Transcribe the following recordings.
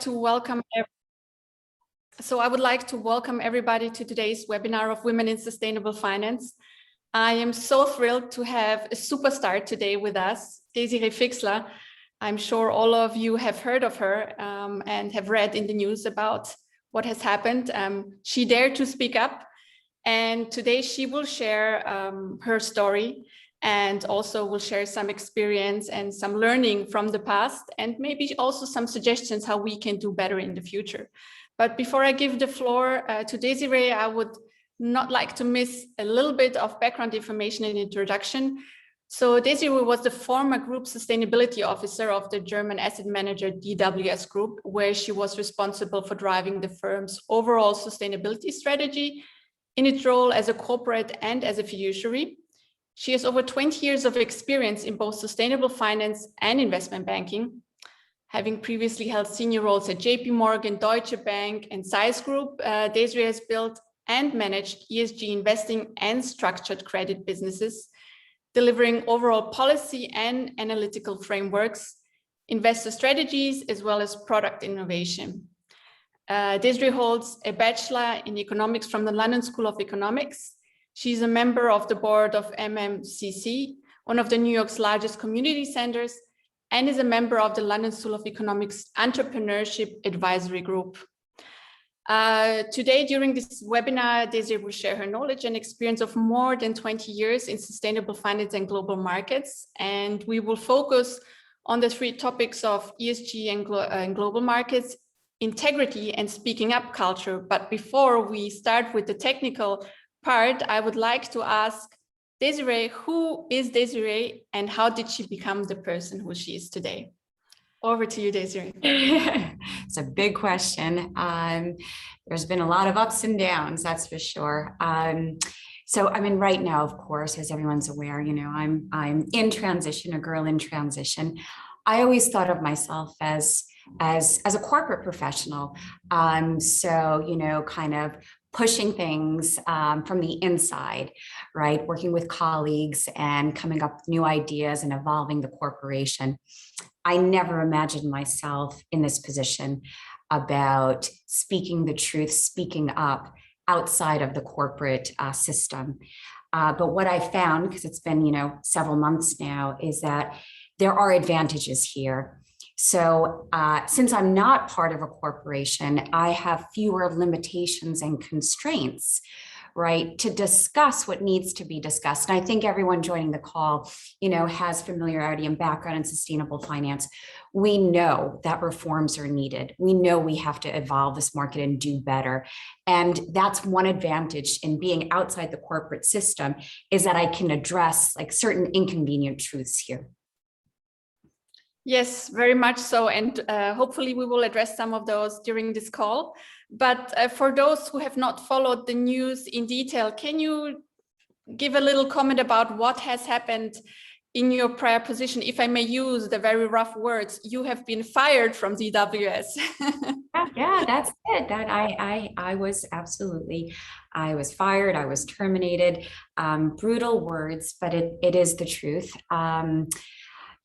to welcome. So I would like to welcome everybody to today's webinar of Women in Sustainable Finance. I am so thrilled to have a superstar today with us, Desiree Fixler. I'm sure all of you have heard of her and have read in the news about what has happened. She dared to speak up, and today she will share her story and also will share some experience and some learning from the past, and maybe also some suggestions how we can do better in the future. But before I give the floor to Desiree, I would not like to miss a little bit of background information and introduction. So Desiree was the former group sustainability officer of the German asset manager DWS Group, where she was responsible for driving the firm's overall sustainability strategy in its role as a corporate and as a fiduciary. She has over 20 years of experience in both sustainable finance and investment banking, having previously held senior roles at JP Morgan, Deutsche Bank, and Zeiss Group. Desiree has built and managed ESG investing and structured credit businesses, delivering overall policy and analytical frameworks, investor strategies, as well as product innovation. Desiree holds a bachelor in economics from the London School of Economics. She's a member of the board of MMCC, one of the New York's largest community centers, and is a member of the London School of Economics Entrepreneurship Advisory Group. Today, during this webinar, Desiree will share her knowledge and experience of more than 20 years in sustainable finance and global markets. And we will focus on the three topics of ESG and global markets, integrity and speaking up culture. But before we start with the technical part, I would like to ask Desiree, who is Desiree and how did she become the person who she is today? Over to you, Desiree. It's a big question. There's been a lot of ups and downs, that's for sure. So I mean, right now, of course, as everyone's aware, you know, I'm in transition, a girl in transition. I always thought of myself as a corporate professional. So, you know, kind of pushing things from the inside, right? Working with colleagues and coming up with new ideas and evolving the corporation. I never imagined myself in this position about speaking the truth, speaking up outside of the corporate system. But what I found, because it's been, you know, several months now, is that there are advantages here. So since I'm not part of a corporation, I have fewer limitations and constraints, right, to discuss what needs to be discussed. And I think everyone joining the call, you know, has familiarity and background in sustainable finance. We know that reforms are needed. We know we have to evolve this market and do better. And that's one advantage in being outside the corporate system, is that I can address like certain inconvenient truths here. Yes, very much so. And hopefully we will address some of those during this call. But for those who have not followed the news in detail, can you give a little comment about what has happened in your prior position? If I may use the very rough words, you have been fired from DWS. Yeah, that's it. That I was absolutely, I was fired, I was terminated. Brutal words, but it is the truth.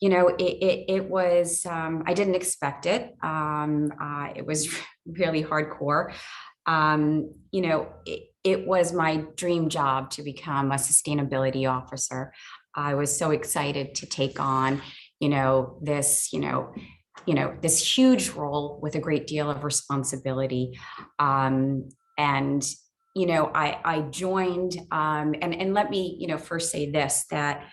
You know, it was, I didn't expect it. It was really hardcore. You know, it was my dream job to become a sustainability officer. I was so excited to take on, you know, this huge role with a great deal of responsibility. And, you know, I joined, and let me, you know, first say this, that,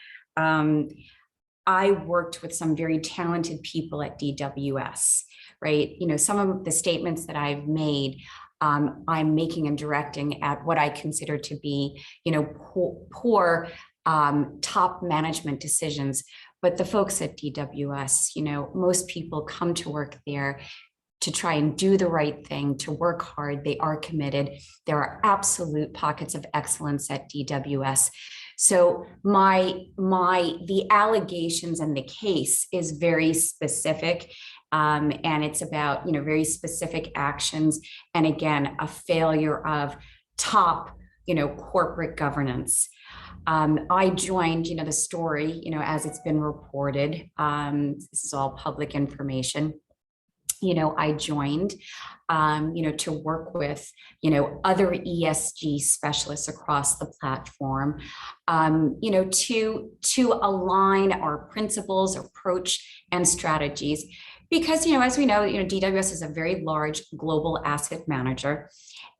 I worked with some very talented people at DWS, right? You know, some of the statements that I've made, I'm making and directing at what I consider to be, you know, poor top management decisions. But the folks at DWS, you know, most people come to work there to try and do the right thing, to work hard. They are committed. There are absolute pockets of excellence at DWS. So the allegations and the case is very specific, and it's about, you know, very specific actions. And again, a failure of top, you know, corporate governance. I joined, you know, the story, you know, as it's been reported. This is all public information. I joined, to work with, other ESG specialists across the platform, to align our principles, approach, and strategies. Because, as we know, DWS is a very large global asset manager.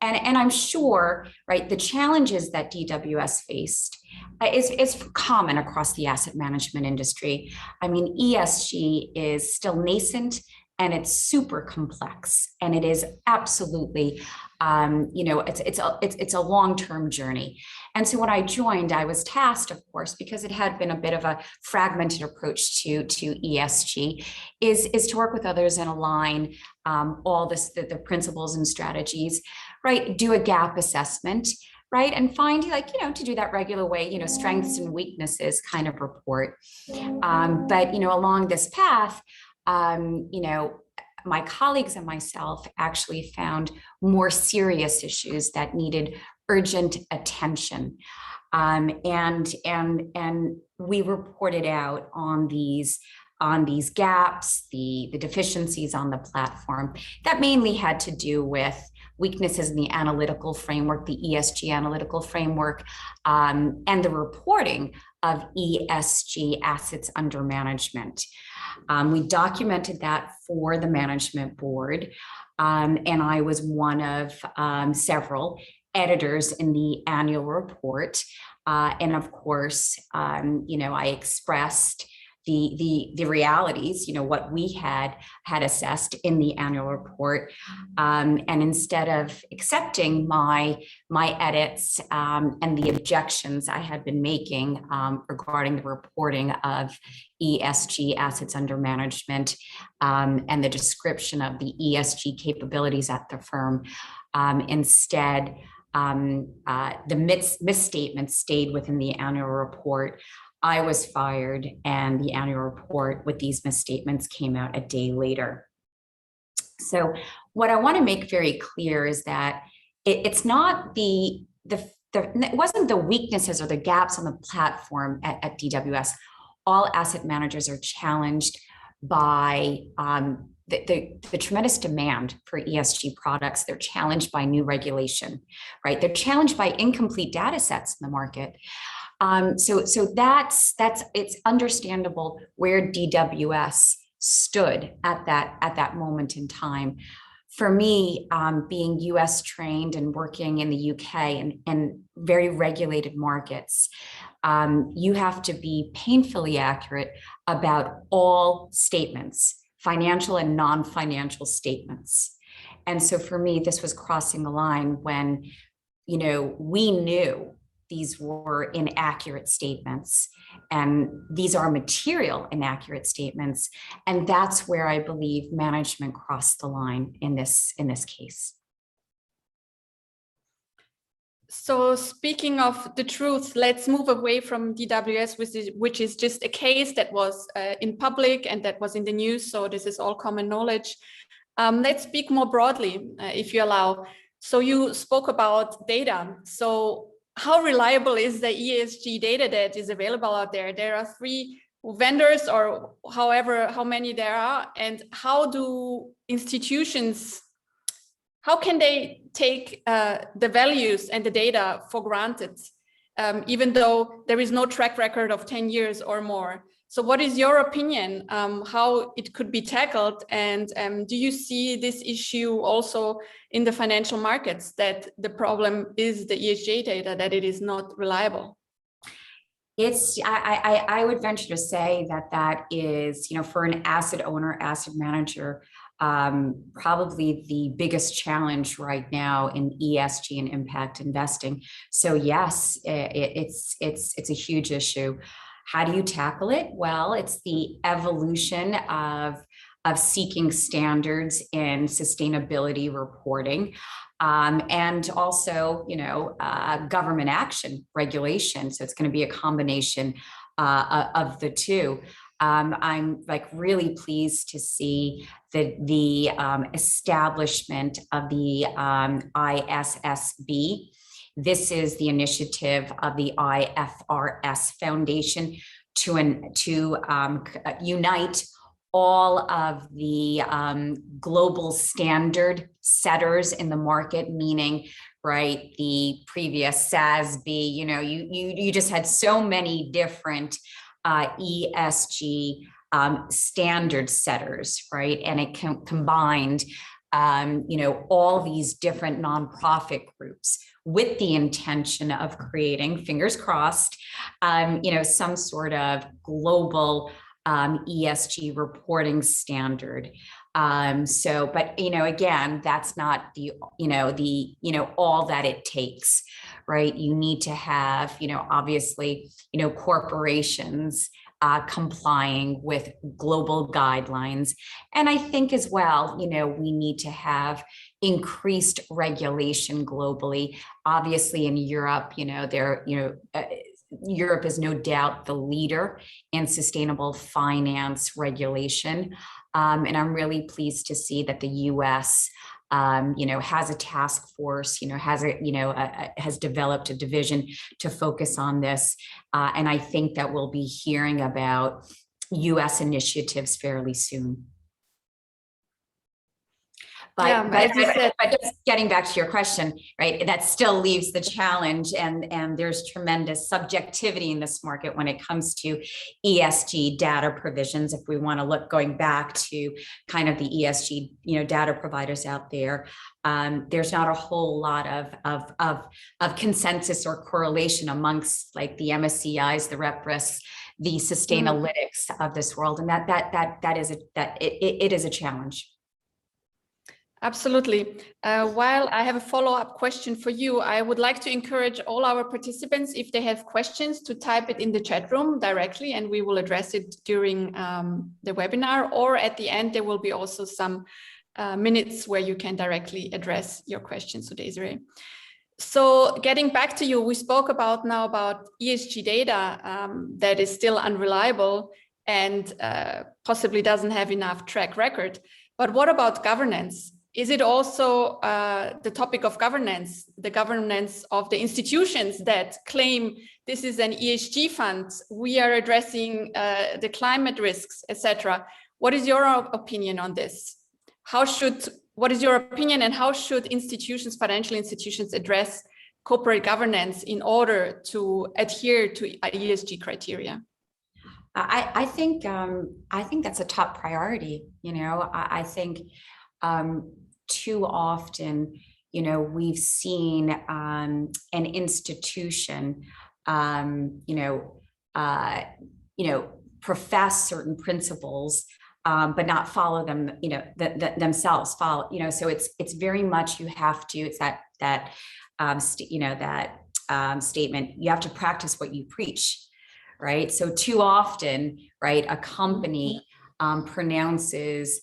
And I'm sure, right, the challenges that DWS faced is common across the asset management industry. I mean, ESG is still nascent and it's super complex, and it is absolutely, it's a long-term journey. And so when I joined, I was tasked, of course, because it had been a bit of a fragmented approach to ESG, is to work with others and align all the principles and strategies, right? Do a gap assessment, right? And find, to do that regular way, strengths and weaknesses kind of report. But, along this path, my colleagues and myself actually found more serious issues that needed urgent attention. And we reported out on these gaps, the deficiencies on the platform that mainly had to do with weaknesses in the analytical framework, the ESG analytical framework, and the reporting of ESG assets under management. We documented that for the management board, and I was one of several editors in the annual report. And of course, I expressed the realities, what we had assessed in the annual report. And instead of accepting my edits and the objections I had been making regarding the reporting of ESG assets under management and the description of the ESG capabilities at the firm, instead, the misstatements stayed within the annual report. I was fired, and the annual report with these misstatements came out a day later. So what I want to make very clear is that it's not it wasn't the weaknesses or the gaps on the platform at DWS. All asset managers are challenged by the tremendous demand for ESG products. They're challenged by new regulation, right? They're challenged by incomplete data sets in the market. So that's it's understandable where DWS stood at that moment in time. For me, being US trained and working in the UK and very regulated markets, you have to be painfully accurate about all statements, financial and non-financial statements. And so for me, this was crossing the line when, we knew these were inaccurate statements, and these are material inaccurate statements. And that's where I believe management crossed the line in this case. So speaking of the truth, let's move away from DWS, which is just a case that was in public and that was in the news. So this is all common knowledge. Let's speak more broadly, if you allow. So you spoke about data. So how reliable is the ESG data that is available out there? There are 3 vendors, or how many there are, and how do institutions, how can they take the values and the data for granted, even though there is no track record of 10 years or more? So what is your opinion, how it could be tackled? And do you see this issue also in the financial markets, that the problem is the ESG data, that it is not reliable? I would venture to say that is, for an asset owner, asset manager, probably the biggest challenge right now in ESG and impact investing. So yes, it's a huge issue. How do you tackle it? Well, it's the evolution of seeking standards in sustainability reporting, and also, government action regulation. So it's going to be a combination of the two. I'm really pleased to see the establishment of the ISSB. This is the initiative of the IFRS Foundation to unite all of the global standard setters in the market, meaning, right, the previous SASB, you just had so many different ESG standard setters, right? And it combined, all these different nonprofit groups with the intention of creating, fingers crossed, some sort of global ESG reporting standard. But again, that's not all that it takes, right? You need to have, obviously, corporations complying with global guidelines. And I think as well, we need to have increased regulation globally. Obviously in Europe, Europe is no doubt the leader in sustainable finance regulation. And I'm really pleased to see that the US has a task force, has developed a division to focus on this. And I think that we'll be hearing about US initiatives fairly soon. But just getting back to your question, right, that still leaves the challenge, and there's tremendous subjectivity in this market when it comes to ESG data provisions. If we want to look going back to kind of the ESG, data providers out there, there's not a whole lot of consensus or correlation amongst like the MSCIs, the RepRisk, the Sustainalytics of this world, and it is a challenge. Absolutely. While I have a follow-up question for you, I would like to encourage all our participants, if they have questions, to type it in the chat room directly, and we will address it during the webinar, or at the end, there will be also some minutes where you can directly address your questions to Desiree. So getting back to you, we spoke about ESG data that is still unreliable and possibly doesn't have enough track record. But what about governance? Is it also the topic of governance, the governance of the institutions that claim this is an ESG fund, we are addressing the climate risks, etc.? What is your opinion on this? What is your opinion, and how should institutions, financial institutions, address corporate governance in order to adhere to ESG criteria? I think that's a top priority. I think too often, we've seen an institution, profess certain principles, but not follow them, themselves follow. So it's very much it's that statement. You have to practice what you preach. Right. So too often, right, a company pronounces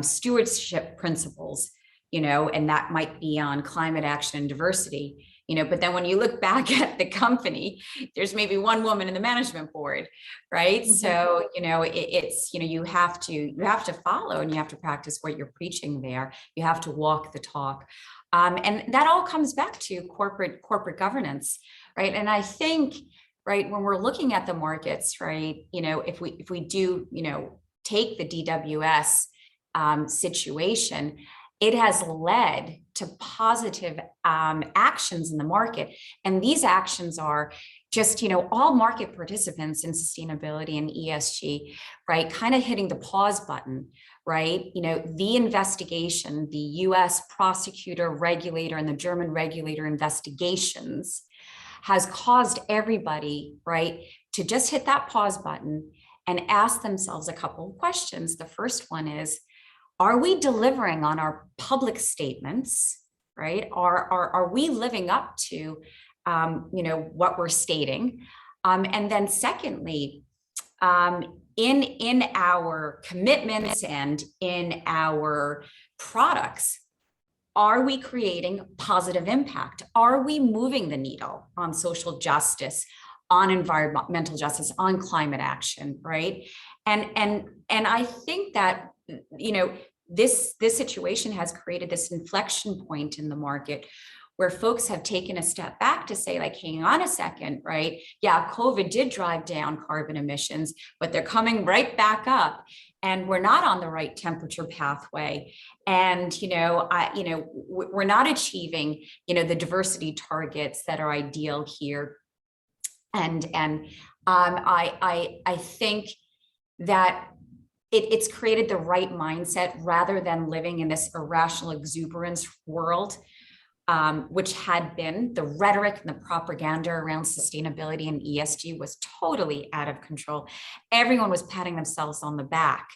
stewardship principles, and that might be on climate action and diversity, but then when you look back at the company, there's maybe one woman in the management board, right? Mm-hmm. So, it's, you have to follow, and you have to practice what you're preaching there. You have to walk the talk. And that all comes back to corporate governance, right? And I think, right, when we're looking at the markets, right, if we do, take the DWS situation, it has led to positive actions in the market. And these actions are just, all market participants in sustainability and ESG, right, kind of hitting the pause button, right? The investigation, the US prosecutor, regulator, and the German regulator investigations has caused everybody, right, to just hit that pause button and ask themselves a couple of questions. The first one is, are we delivering on our public statements, right? Are we living up to, what we're stating? And then secondly, in our commitments and in our products, are we creating positive impact? Are we moving the needle on social justice, on environmental justice, on climate action, right? And I think that, this situation has created this inflection point in the market where folks have taken a step back to say, like, hang on a second, right? Yeah, COVID did drive down carbon emissions, but they're coming right back up. And we're not on the right temperature pathway. And, we're not achieving, the diversity targets that are ideal here. And I think that it's created the right mindset rather than living in this irrational exuberance world, which had been the rhetoric and the propaganda around sustainability and ESG was totally out of control. Everyone was patting themselves on the back.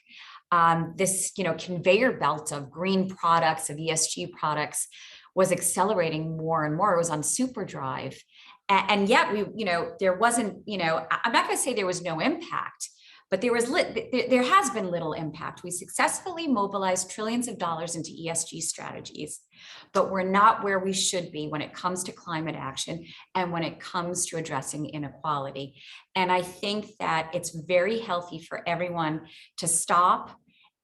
This, conveyor belt of green products, of ESG products was accelerating more and more. It was on super drive. And yet there wasn't, I'm not going to say there was no impact, but there has been little impact. We successfully mobilized trillions of dollars into ESG strategies, but we're not where we should be when it comes to climate action and when it comes to addressing inequality. And I think that it's very healthy for everyone to stop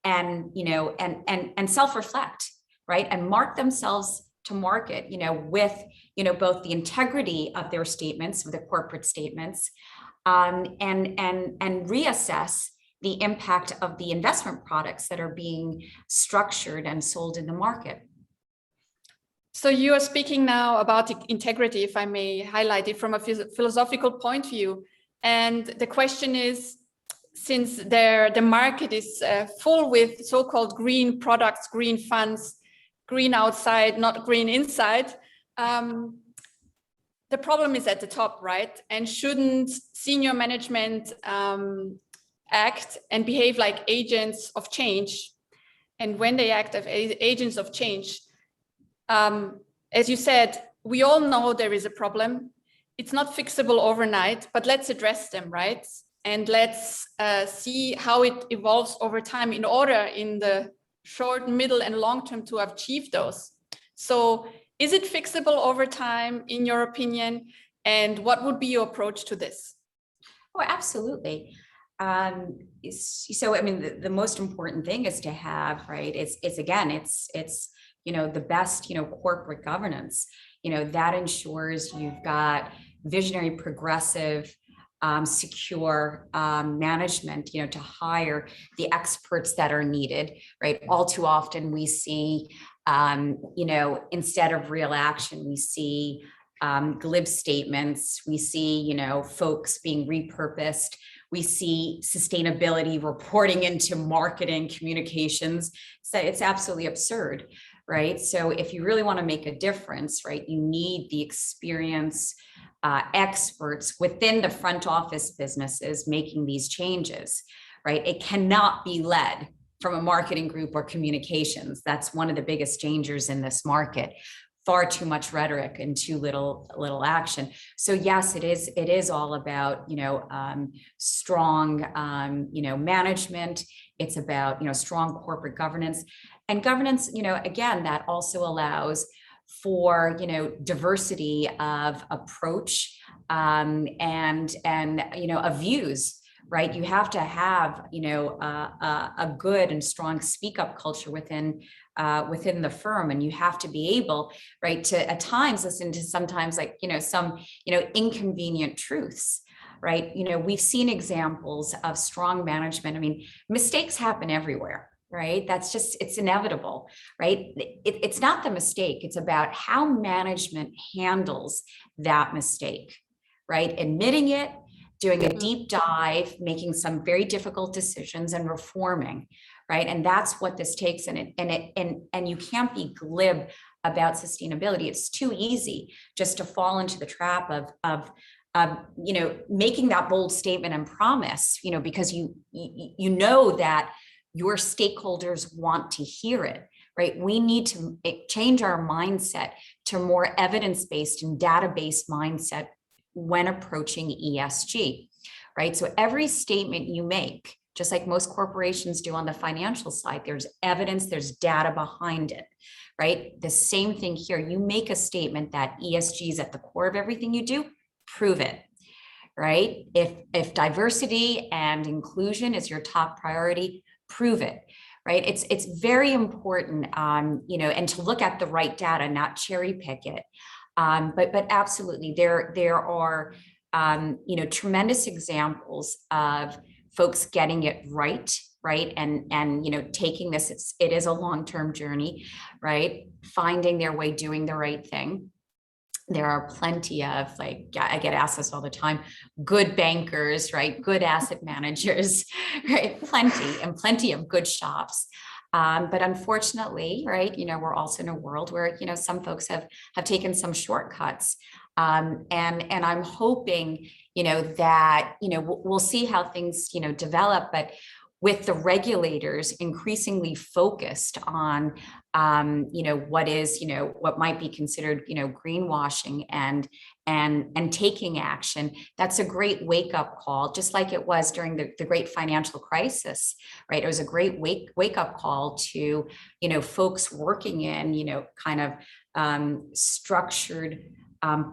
and, and self-reflect, right? And mark themselves to market, with, both the integrity of their statements, of the corporate statements, and reassess the impact of the investment products that are being structured and sold in the market. So you are speaking now about integrity, if I may highlight it from a philosophical point of view. And the question is, since the market is full with so-called green products, green funds, green outside, not green inside, the problem is at the top, right? And shouldn't senior management act and behave like agents of change? And when they act as agents of change, as you said, we all know there is a problem. It's not fixable overnight, but let's address them, right? And let's see how it evolves over time in order in the short, middle, and long term to achieve those. So is it fixable over time, in your opinion? And what would be your approach to this? Oh, absolutely. So, I mean, the most important thing is to have, right, it's the best, corporate governance, that ensures you've got visionary, progressive, secure management, to hire the experts that are needed, right? All too often we see, instead of real action, we see glib statements, we see, folks being repurposed, we see sustainability reporting into marketing communications. So it's absolutely absurd, right? So if you really want to make a difference, right, you need the experience, experts within the front office businesses making these changes, right? It cannot be led from a marketing group or communications. That's one of the biggest dangers in this market. Far too much rhetoric and too little action. So yes, it is all about, strong, management. It's about, strong corporate governance, and governance, again, that also allows for, diversity of approach, and of views, right? You have to have, a good and strong speak up culture within the firm, and you have to be able, right, to at times listen to sometimes like, some, inconvenient truths, right? We've seen examples of strong management. I mean, mistakes happen everywhere, right? It's inevitable, right? It's not the mistake. It's about how management handles that mistake, right? Admitting it, doing a deep dive, making some very difficult decisions, and reforming, right? And that's what this takes. And you can't be glib about sustainability. It's too easy just to fall into the trap of making that bold statement and promise, because you know that your stakeholders want to hear it, right? We need to change our mindset to more evidence-based and data-based mindset when approaching ESG, right? So every statement you make, just like most corporations do on the financial side, there's evidence, there's data behind it, right? The same thing here. You make a statement that ESG is at the core of everything you do, prove it, right? If diversity and inclusion is your top priority, prove it, right? It's very important, and to look at the right data, not cherry pick it. But absolutely, there are tremendous examples of folks getting it right, and taking this. It is a long-term journey, right? Finding their way, doing the right thing. There are plenty of, like, I get asked this all the time, good bankers, right? Good asset managers, right? Plenty of good shops. But unfortunately, right, we're also in a world where, some folks have taken some shortcuts. And I'm hoping, that, we'll see how things, develop, but with the regulators increasingly focused on, what might be considered, greenwashing and taking action. That's a great wake up call, just like it was during the great financial crisis, right? It was a great wake up call to, folks working in, kind of structured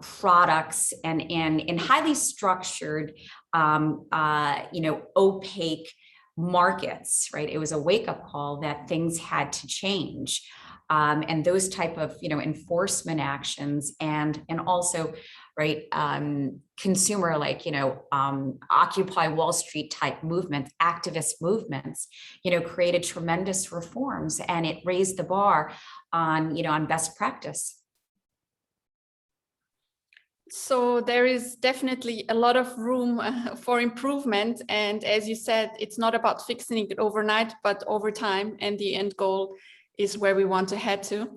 products and in highly structured, opaque markets, right? It was a wake-up call that things had to change. And those type of, enforcement actions and also, right, consumer, like, Occupy Wall Street type movements, activist movements, created tremendous reforms, and it raised the bar on best practice. So there is definitely a lot of room for improvement. And as you said, it's not about fixing it overnight, but over time. And the end goal is where we want to head to.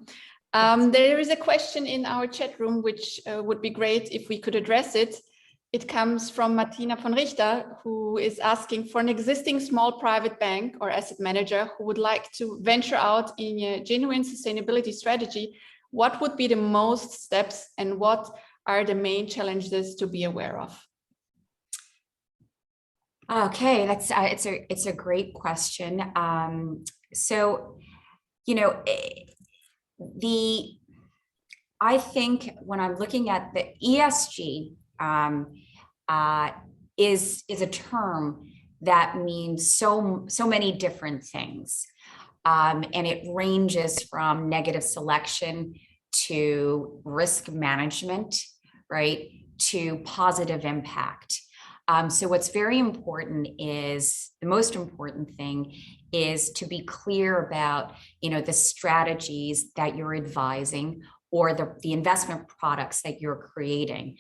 There is a question in our chat room, which would be great if we could address it. It comes from Martina von Richter, who is asking for an existing small private bank or asset manager who would like to venture out in a genuine sustainability strategy. What would be the most steps and what are the main challenges to be aware of? Okay, that's it's a great question. So, I think when I'm looking at the ESG, is a term that means so many different things, and it ranges from negative selection to risk management, right, to positive impact. So what's very important is, the most important thing is to be clear about, the strategies that you're advising or the investment products that you're creating.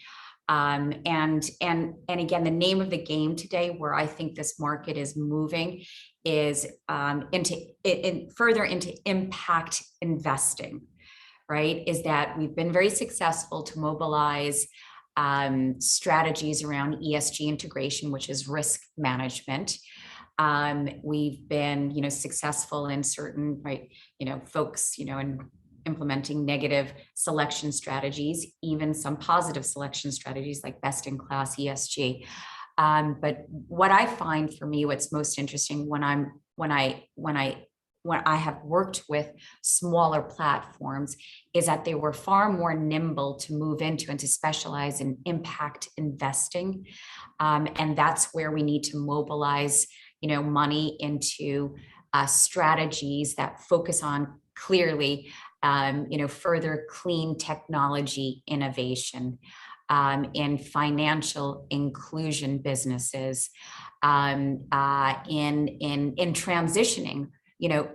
And again, the name of the game today, where I think this market is moving, is further into impact investing. Right, is that we've been very successful to mobilize strategies around ESG integration, which is risk management. We've been, successful in certain, right, folks, in implementing negative selection strategies, even some positive selection strategies like best in class ESG. But what I find for me, what's most interesting when I have worked with smaller platforms, is that they were far more nimble to move into and to specialize in impact investing. And that's where we need to mobilize, money into strategies that focus on clearly, further clean technology innovation, in financial inclusion businesses, in transitioning,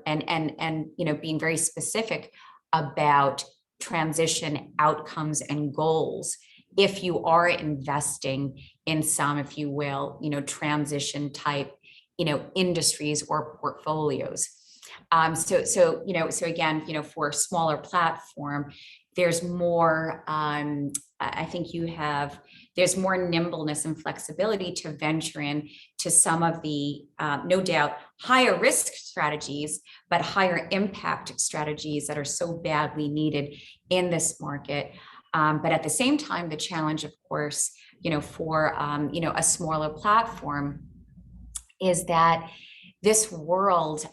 and being very specific about transition outcomes and goals. If you are investing in some, if you will, transition type, industries or portfolios. So again, for a smaller platform, there's more, I think there's more nimbleness and flexibility to venture in to some of the, no doubt, higher risk strategies, but higher impact strategies that are so badly needed in this market. But at the same time, the challenge, of course, for, a smaller platform is that this world,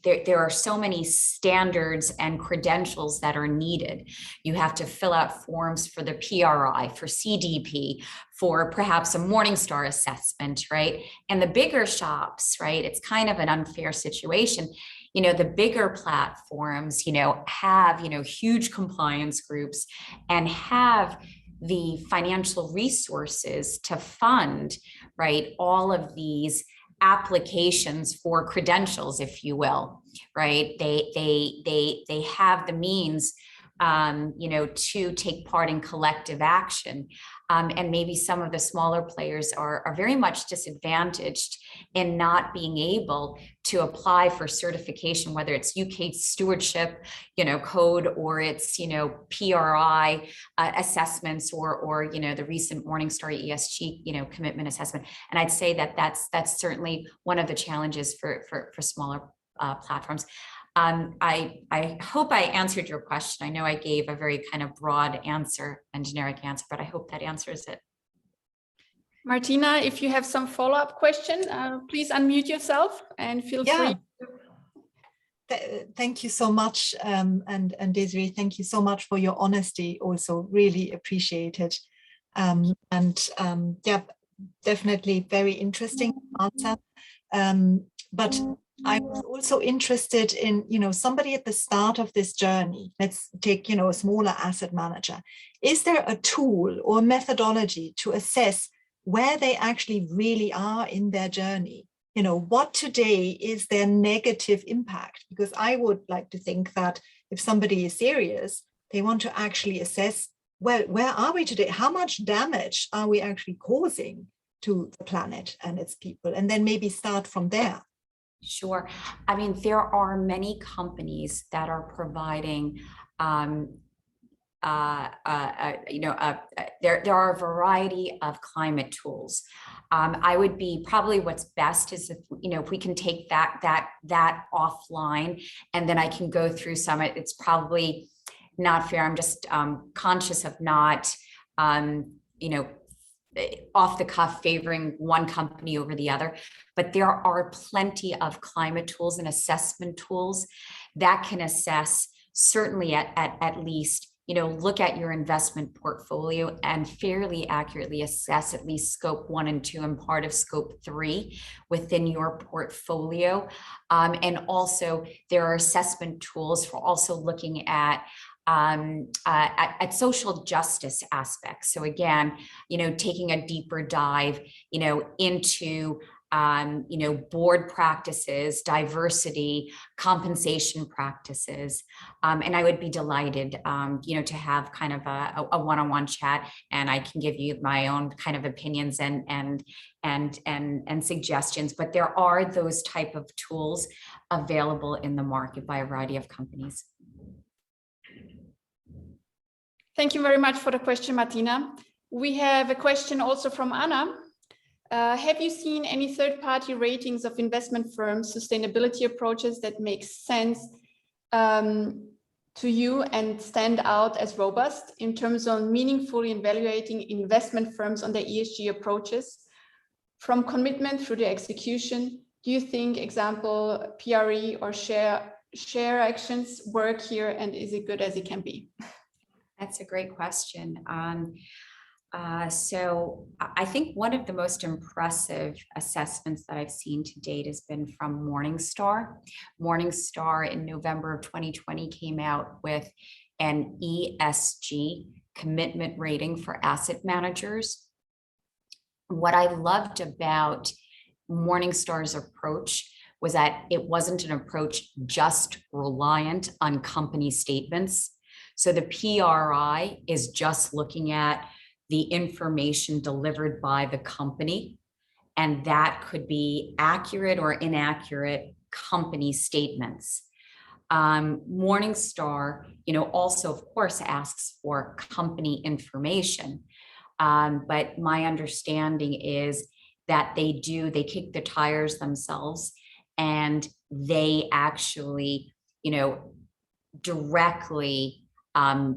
there are so many standards and credentials that are needed. You have to fill out forms for the PRI, for CDP, for perhaps a Morningstar assessment, right? And the bigger shops, right, it's kind of an unfair situation. the bigger platforms, have, huge compliance groups and have the financial resources to fund, right, all of these applications for credentials, if you will, right? They have the means, to take part in collective action. And maybe some of the smaller players are very much disadvantaged in not being able to apply for certification, whether it's UK stewardship, code, or it's, PRI assessments, or the recent Morningstar ESG, commitment assessment. And I'd say that that's certainly one of the challenges for smaller platforms. I hope I answered your question. I know I gave a very kind of broad answer and generic answer, but I hope that answers it. Martina, if you have some follow-up question, please unmute yourself and feel free. Thank you so much. And Desiree, thank you so much for your honesty, also really appreciate it. Yeah, definitely very interesting answer. But I was also interested in, somebody at the start of this journey. Let's take, a smaller asset manager. Is there a tool or methodology to assess where they actually really are in their journey? What today is their negative impact? Because I would like to think that if somebody is serious, they want to actually assess, well, where are we today? How much damage are we actually causing to the planet and its people? And then maybe start from there. Sure. I mean, there are many companies that are providing, there are a variety of climate tools. I would be probably what's best is if we can take that offline, and then I can go through some. It's probably not fair. I'm just conscious of not, off the cuff favoring one company over the other, but there are plenty of climate tools and assessment tools that can assess, certainly at least, look at your investment portfolio and fairly accurately assess at least scope 1 and 2 and part of scope 3 within your portfolio. And also there are assessment tools for also looking at social justice aspects. So again, taking a deeper dive, into, board practices, diversity, compensation practices. And I would be delighted, to have kind of a one-on-one chat, and I can give you my own kind of opinions and suggestions, but there are those type of tools available in the market by a variety of companies. Thank you very much for the question, Martina. We have a question also from Anna. Have you seen any third-party ratings of investment firms' sustainability approaches that make sense to you and stand out as robust in terms of meaningfully evaluating investment firms on their ESG approaches from commitment through the execution? Do you think, example, PRE or share actions work here, and is it good as it can be? That's a great question. So I think one of the most impressive assessments that I've seen to date has been from Morningstar. Morningstar in November of 2020 came out with an ESG commitment rating for asset managers. What I loved about Morningstar's approach was that it wasn't an approach just reliant on company statements. So the PRI is just looking at the information delivered by the company, and that could be accurate or inaccurate company statements. Morningstar, also of course asks for company information, but my understanding is that they kick the tires themselves, and they actually, directly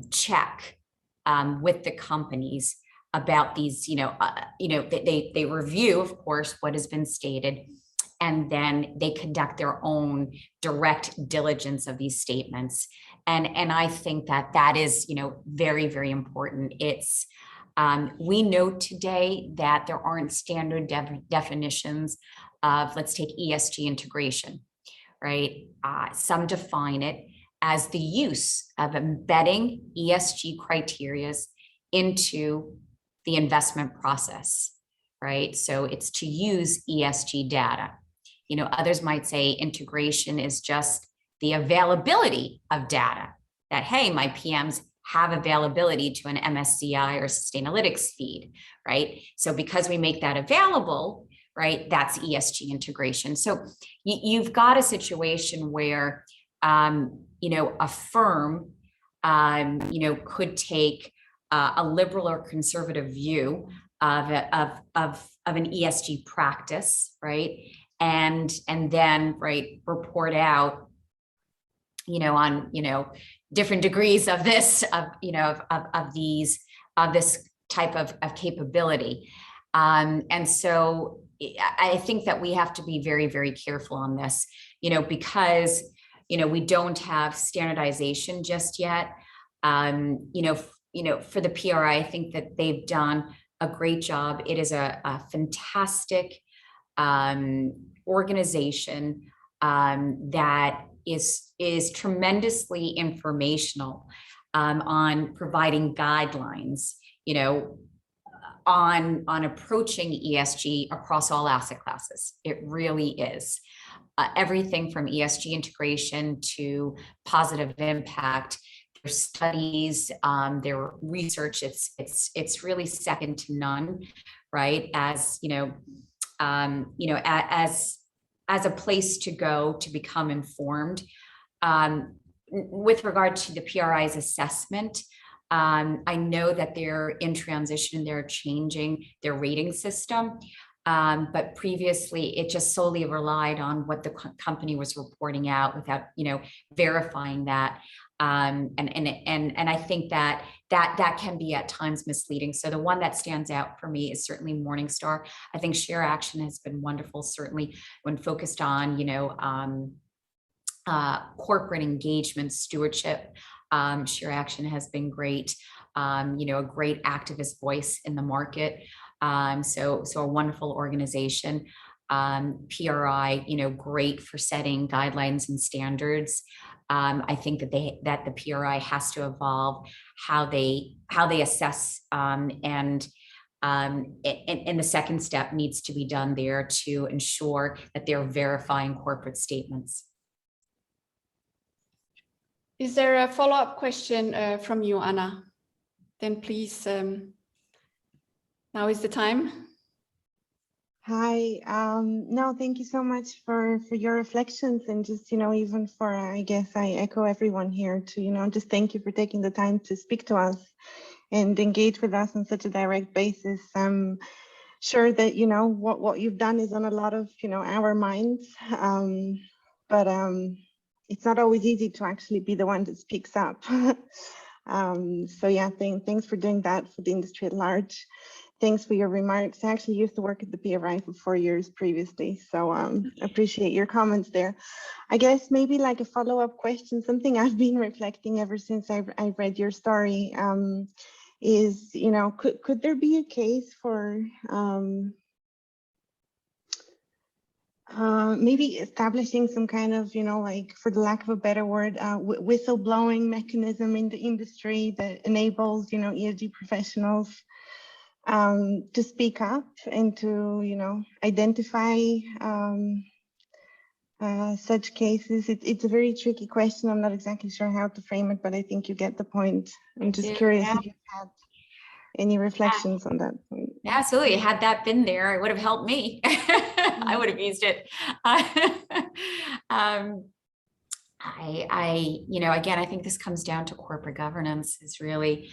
check with the companies about these, they review, of course, what has been stated, and then they conduct their own direct diligence of these statements. And I think that is, very, very important. It's, we know today that there aren't standard definitions of, let's take ESG integration, right? Some define it as the use of embedding ESG criteria into the investment process, right? So it's to use ESG data. You know, others might say integration is just the availability of data, that, hey, my PMs have availability to an MSCI or Sustainalytics feed, right? So because we make that available, right, that's ESG integration. So you've got a situation where, you know, a firm, you know, could take a liberal or conservative view of an ESG practice, right? And then, right, report out, you know, on, you know, different degrees of this, of, you know, of this type of capability. And so I think that we have to be very, very careful on this, you know, because, you know, we don't have standardization just yet. You know, for the PRI, I think that they've done a great job. It is a fantastic organization that is tremendously informational on providing guidelines, you know, on approaching ESG across all asset classes. It really is. Everything from ESG integration to positive impact. Their studies, their research, it's really second to none, right? As you know, as a place to go to become informed. With regard to the PRI's assessment, I know that they're in transition, they're changing their rating system. But previously it just solely relied on what the company was reporting out without, you know, verifying that. And I think that can be at times misleading. So the one that stands out for me is certainly Morningstar. I think Share Action has been wonderful, certainly when focused on, you know, corporate engagement stewardship. Share Action has been great, you know, a great activist voice in the market. So a wonderful organization. PRI, you know, great for setting guidelines and standards. I think that the PRI has to evolve how they assess, and the second step needs to be done there to ensure that they're verifying corporate statements. Is there a follow-up question from you, Anna? Then please, now is the time. Hi, no, thank you so much for your reflections, and just, you know, even for, I guess I echo everyone here to, you know, just thank you for taking the time to speak to us and engage with us on such a direct basis. I'm sure that, you know, what you've done is on a lot of, you know, our minds, but it's not always easy to actually be the one that speaks up. So yeah, thanks for doing that for the industry at large. Thanks for your remarks. I actually used to work at the PRI for 4 years previously, so appreciate your comments there. I guess maybe like a follow-up question, something I've been reflecting ever since I read your story, is, you know, could there be a case for maybe establishing some kind of, you know, like, for the lack of a better word, whistleblowing mechanism in the industry that enables, you know, ESG professionals to speak up and to, you know, identify such cases? It's a very tricky question. I'm not exactly sure how to frame it, but I think you get the point. I'm just curious if you've had any reflections on that point. Absolutely. Had that been there, it would have helped me. I would have used it. You know, again, I think this comes down to corporate governance is really,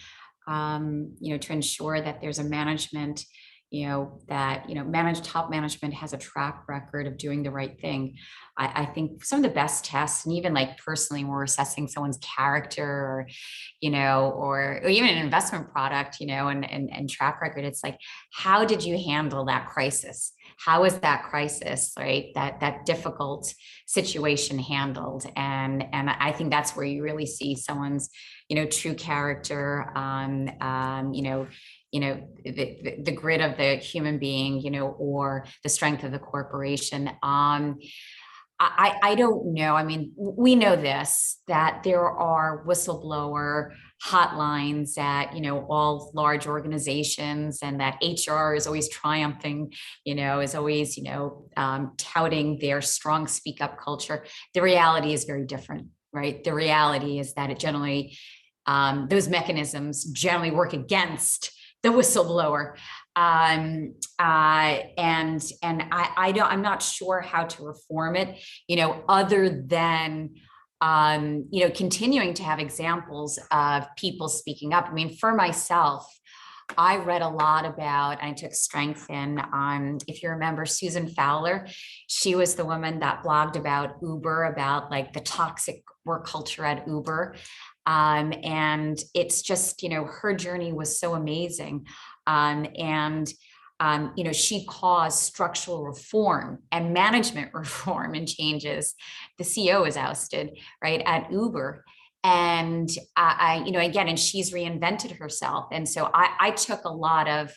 you know, to ensure that there's a management, you know, that, you know, top management has a track record of doing the right thing. I think some of the best tests, and even like personally, when we're assessing someone's character, or, you know, or even an investment product, you know, and track record, it's like, how did you handle that crisis? How is that crisis, right? That difficult situation handled? And I think that's where you really see someone's, you know, true character, you know, the grit of the human being, you know, or the strength of the corporation. I don't know. I mean, we know this, that there are whistleblower hotlines at, all large organizations, and that HR is always triumphing, is always, touting their strong speak up culture. The reality is very different, right? The reality is that it generally, those mechanisms generally work against the whistleblower. And I'm not sure how to reform it, other than, continuing to have examples of people speaking up. I mean, for myself, I read a lot about, I took strength in, if you remember Susan Fowler, she was the woman that blogged about Uber, about like the toxic work culture at Uber. And it's just, her journey was so amazing. She caused structural reform and management reform and changes. The CEO was ousted, right, at Uber. And again, and she's reinvented herself. And so I took a lot of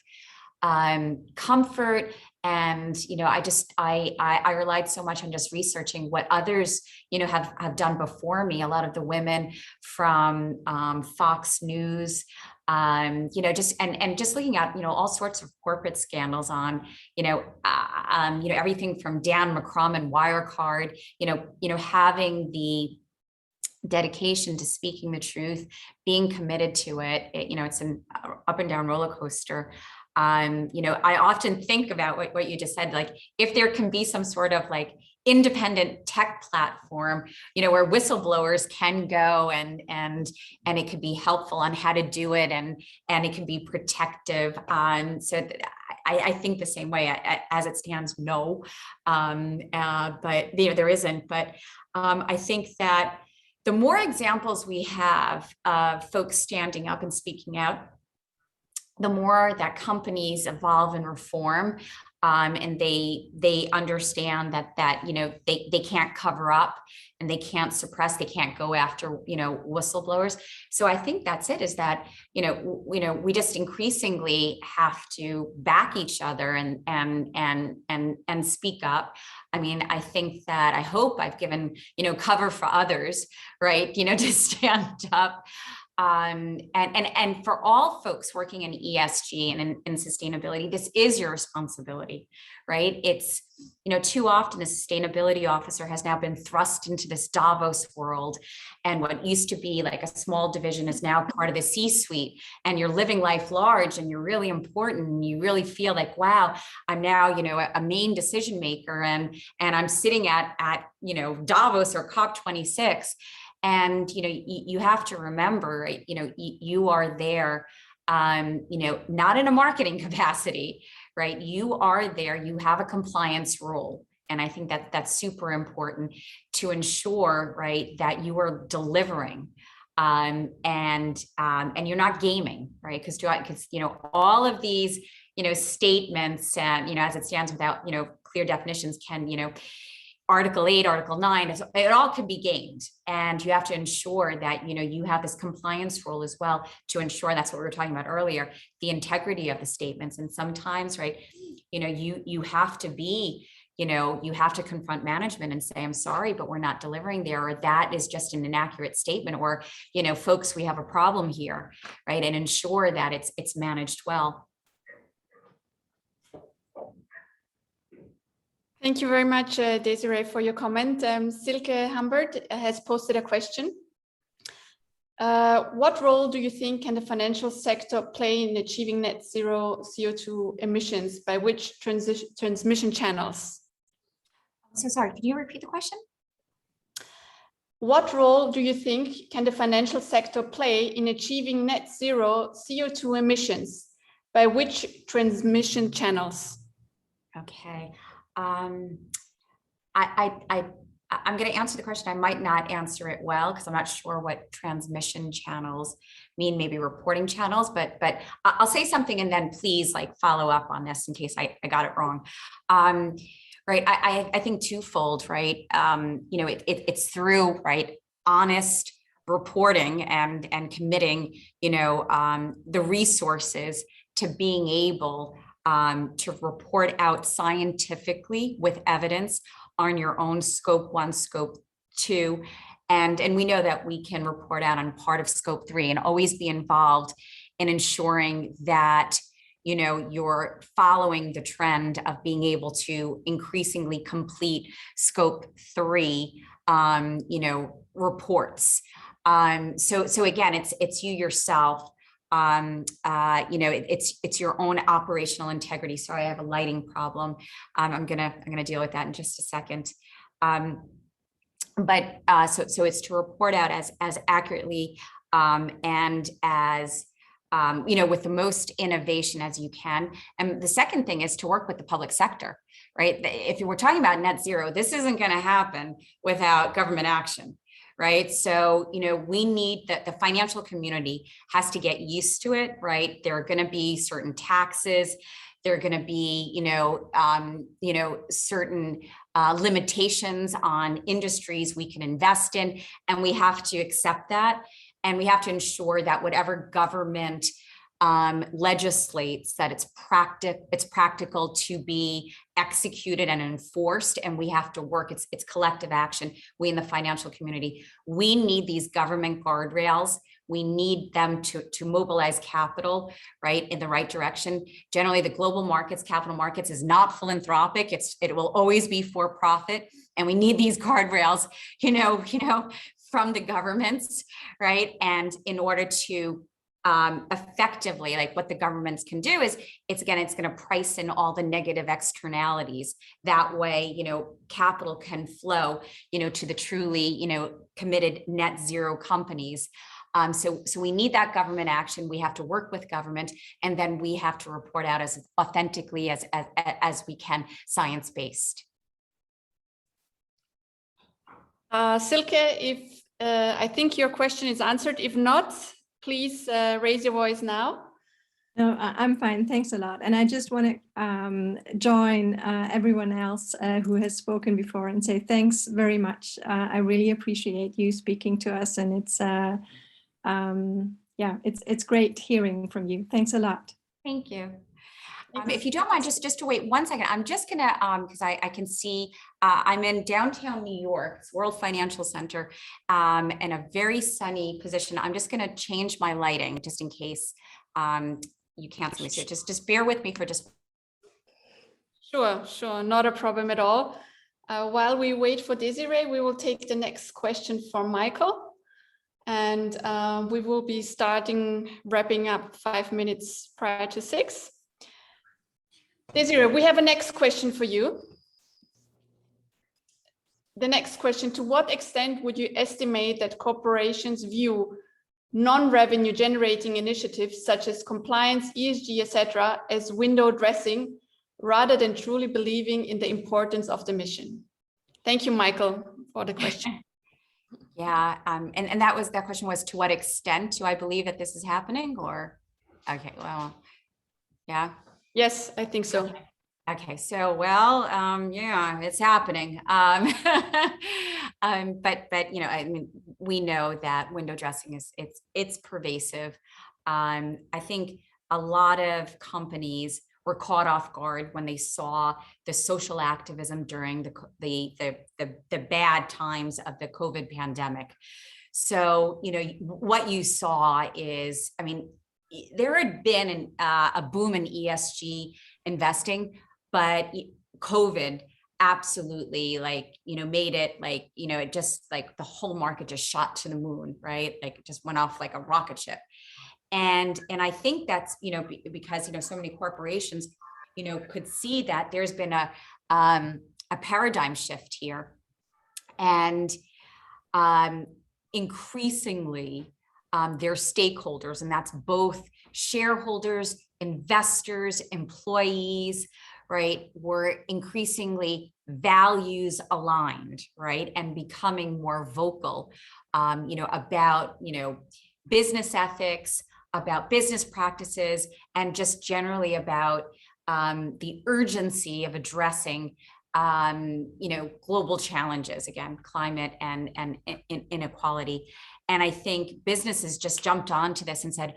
comfort, and I relied so much on just researching what others have done before me. A lot of the women from Fox News, just looking at all sorts of corporate scandals on everything from Dan McCrum and Wirecard, having the dedication to speaking the truth, being committed to it. It's an up and down roller coaster. I often think about what you just said, like if there can be some sort of like independent tech platform, where whistleblowers can go and it could be helpful on how to do it, and it can be protective. So I think the same way. As it stands, no, but there isn't. But I think that the more examples we have of folks standing up and speaking out, the more that companies evolve and reform, and they understand that they can't cover up, and they can't suppress, they can't go after whistleblowers. So I think that's it, is that we just increasingly have to back each other and speak up. I mean, I think that, I hope I've given cover for others, right, to stand up. And for all folks working in ESG and in sustainability, this is your responsibility, right? It's, too often a sustainability officer has now been thrust into this Davos world, and what used to be like a small division is now part of the C-suite, and you're living life large, and you're really important, and you really feel like, wow, I'm now, a main decision maker, and I'm sitting at Davos or COP26. And, you have to remember, right, you are there, not in a marketing capacity, right? You are there, you have a compliance role. And I think that that's super important to ensure, right, that you are delivering, and you're not gaming, right? Because all of these, statements, and, as it stands without, clear definitions, can, Article 8, Article 9, it all can be gamed. And you have to ensure that, you have this compliance role as well, to ensure, that's what we were talking about earlier, the integrity of the statements. And sometimes, right, you have to be, you have to confront management and say, I'm sorry, but we're not delivering there, or that is just an inaccurate statement, or, folks, we have a problem here, right? And ensure that it's managed well. Thank you very much, Desiree, for your comment. Silke Humbert has posted a question. What role do you think can the financial sector play in achieving net zero CO2 emissions? By which transmission channels? So sorry, can you repeat the question? What role do you think can the financial sector play in achieving net zero CO2 emissions? By which transmission channels? Okay. I'm going to answer the question. I might not answer it well, because I'm not sure what transmission channels mean, maybe reporting channels, but I'll say something, and then please follow up on this in case I got it wrong. Right. I think twofold, right. It's through, right, honest reporting and committing, the resources to being able to report out scientifically with evidence on your own scope 1, scope 2. And we know that we can report out on part of scope 3 and always be involved in ensuring that, you know, you're following the trend of being able to increasingly complete scope 3, you know, reports. So again, it's you yourself. You know, it's your own operational integrity. Sorry, I have a lighting problem. I'm gonna deal with that in just a second. But so it's to report out as accurately and as you know, with the most innovation as you can. And the second thing is to work with the public sector, right? If you were talking about net zero, this isn't going to happen without government action, right? So, you know, we need the financial community has to get used to it, right? There are going to be certain taxes. There are going to be, you know, certain limitations on industries we can invest in, and we have to accept that. And we have to ensure that whatever government legislates, that it's practical to be executed and enforced. And we have to work, it's collective action. We in the financial community, we need these government guardrails. We need them to mobilize capital, right, in the right direction. Generally, the global markets, capital markets is not philanthropic. It will always be for profit. And we need these guardrails, you know, from the governments, right? And in order to effectively, like what the governments can do is it's going to price in all the negative externalities. That way, you know, capital can flow, you know, to the truly, you know, committed net zero companies. So we need that government action. We have to work with government, and then we have to report out as authentically as we can, science-based. Silke, if I think your question is answered. If not, please raise your voice now. No, I'm fine. Thanks a lot. And I just want to join everyone else who has spoken before and say thanks very much. I really appreciate you speaking to us, and it's yeah, it's great hearing from you. Thanks a lot. Thank you. If you don't mind, just to wait 1 second, I'm just gonna, because I can see I'm in downtown New York, it's World Financial Center, in a very sunny position. I'm just gonna change my lighting just in case you can't see me. So just bear with me for just. Sure, not a problem at all. While we wait for Desiree, we will take the next question from Michael. And we will be wrapping up 5 minutes prior to 6. Desiree, we have a next question for you. The next question: to what extent would you estimate that corporations view non-revenue generating initiatives such as compliance, ESG, etc., as window dressing rather than truly believing in the importance of the mission? Thank you, Michael, for the question. Yeah, and that question was, to what extent do I believe that this is happening? Or, okay, well, yeah. Yes, I think so. Okay, so well, yeah, it's happening. But you know, I mean, we know that window dressing it's pervasive. I think a lot of companies were caught off guard when they saw the social activism during the bad times of the COVID pandemic. So, you know, what you saw is, I mean, there had been a boom in ESG investing, but COVID absolutely, like, you know, made it like, you know, it just like the whole market just shot to the moon, right? Like it just went off like a rocket ship. And I think that's, you know, because, you know, so many corporations, you know, could see that there's been a paradigm shift here. And increasingly, their stakeholders, and that's both shareholders, investors, employees, right, were increasingly values aligned, right, and becoming more vocal, you know, about, you know, business ethics, about business practices, and just generally about the urgency of addressing you know, global challenges, again, climate and inequality. And I think businesses just jumped onto this and said,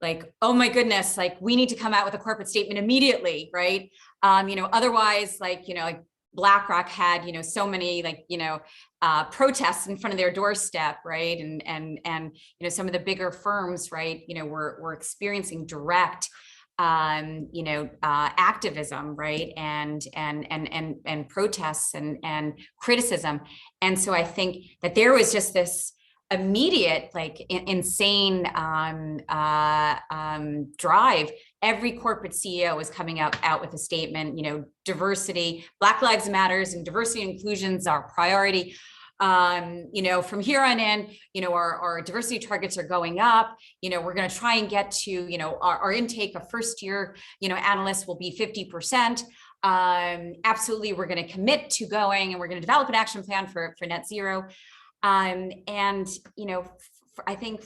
like, oh my goodness, like we need to come out with a corporate statement immediately, right? You know, otherwise, like, you know, like BlackRock had, so many protests in front of their doorstep, right? And some of the bigger firms, right, were experiencing direct activism, right, and protests and criticism. And so I think that there was just this immediate, insane drive. Every corporate CEO was coming out with a statement, diversity, Black Lives Matters, and diversity and inclusions are priority. From here on in, our diversity targets are going up. We're going to try and get to, our intake of first year, analysts will be 50%. Absolutely, we're going to commit to going, and we're going to develop an action plan for net zero. I think